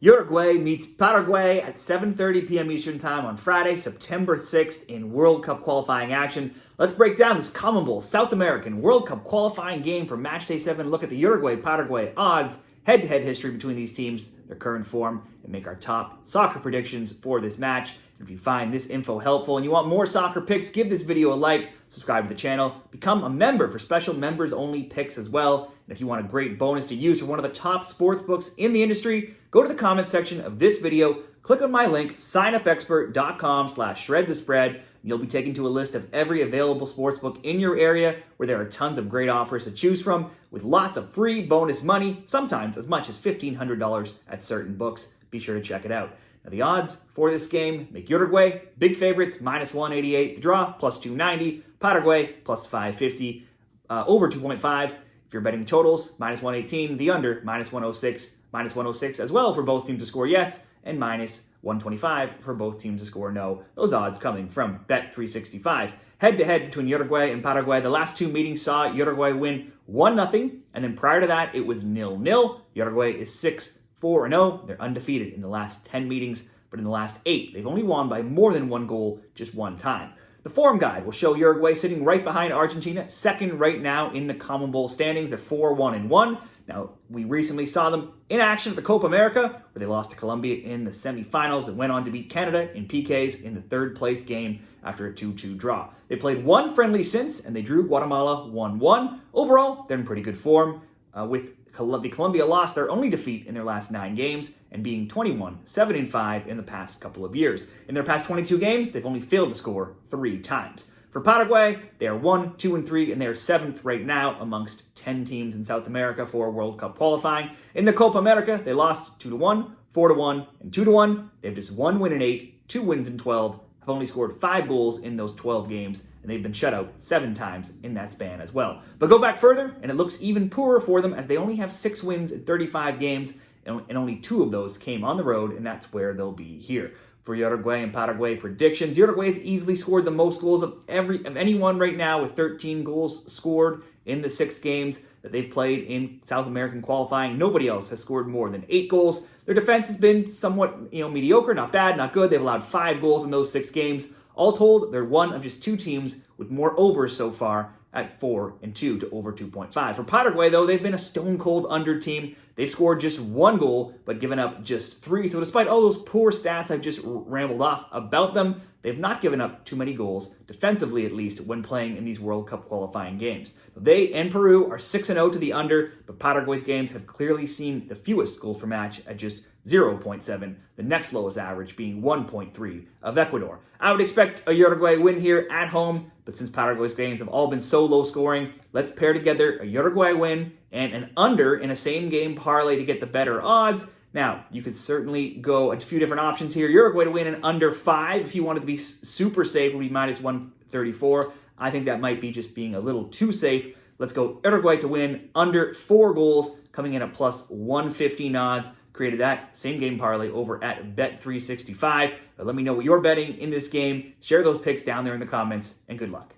Uruguay meets Paraguay at 7:30 p.m. Eastern Time on Friday, September 6th in World Cup qualifying action. Let's break down this CONMEBOL South American World Cup qualifying game for Matchday 7. Look at the Uruguay-Paraguay odds, head-to-head history between these teams, their current form, and make our top soccer predictions for this match. If you find this info helpful and you want more soccer picks, give this video a like, subscribe to the channel, become a member for special members-only picks as well. And if you want a great bonus to use for one of the top sportsbooks in the industry, go to the comment section of this video, click on my link, signupexpert.com/shredthespread, and you'll be taken to a list of every available sportsbook in your area where there are tons of great offers to choose from with lots of free bonus money, sometimes as much as $1,500 at certain books. Be sure to check it out. Now, the odds for this game make Uruguay big favorites, -188, the draw, +290, Paraguay, +550, over 2.5. If you're betting totals, -118, the under, -106 as well for both teams to score yes, and -125 for both teams to score no. Those odds coming from Bet365. Head-to-head between Uruguay and Paraguay, the last two meetings saw Uruguay win 1-0, and then prior to that, it was 0-0. Uruguay is 6-4-0. They're undefeated in the last 10 meetings, but in the last 8, they've only won by more than one goal just one time. The form guide will show Uruguay sitting right behind Argentina, second right now in the CONMEBOL standings. They're 4-1-1. Now, we recently saw them in action at the Copa America, where they lost to Colombia in the semifinals and went on to beat Canada in PKs in the third place game after a 2-2 draw. They played one friendly since, and they drew Guatemala 1-1. Overall, they're in pretty good form, with the Colombia lost their only defeat in their last 9 games and being 21-7-5 in the past couple of years. In their past 22 games, they've only failed to score 3 times. For Paraguay, they are 1-2-3, and they are 7th right now amongst 10 teams in South America for World Cup qualifying. In the Copa America, they lost 2-1, 4-1, and 2-1. They have just 1 win in 8, 2 wins in 12, have only scored 5 goals in those 12 games, and they've been shut out 7 times in that span as well. But go back further, and it looks even poorer for them as they only have 6 wins in 35 games, and only 2 of those came on the road, and that's where they'll be here. For Uruguay and Paraguay predictions, Uruguay has easily scored the most goals of anyone right now, with 13 goals scored in the 6 games that they've played in South American qualifying. Nobody else has scored more than 8 goals. Their defense has been somewhat, mediocre, not bad, not good. They've allowed 5 goals in those 6 games. All told, they're one of just 2 teams with more overs so far at 4-2 to over 2.5. For Paraguay, though, they've been a stone-cold under team. They've scored just 1 goal, but given up just 3. So despite all those poor stats I've just rambled off about them, they've not given up too many goals, defensively at least, when playing in these World Cup qualifying games. They and Peru are 6-0 to the under, but Paraguay's games have clearly seen the fewest goals per match at just 0.7, the next lowest average being 1.3 of Ecuador. I would expect a Uruguay win here at home, but since Paraguay's games have all been so low scoring, let's pair together a Uruguay win and an under in a same game parlay to get the better odds. Now, you could certainly go a few different options here. Uruguay to win an under 5, if you wanted to be super safe, would be -134. I think that might be just being a little too safe. Let's go Uruguay to win under 4 goals, coming in at +115 odds. Created that same game parlay over at Bet365. But let me know what you're betting in this game. Share those picks down there in the comments, and good luck.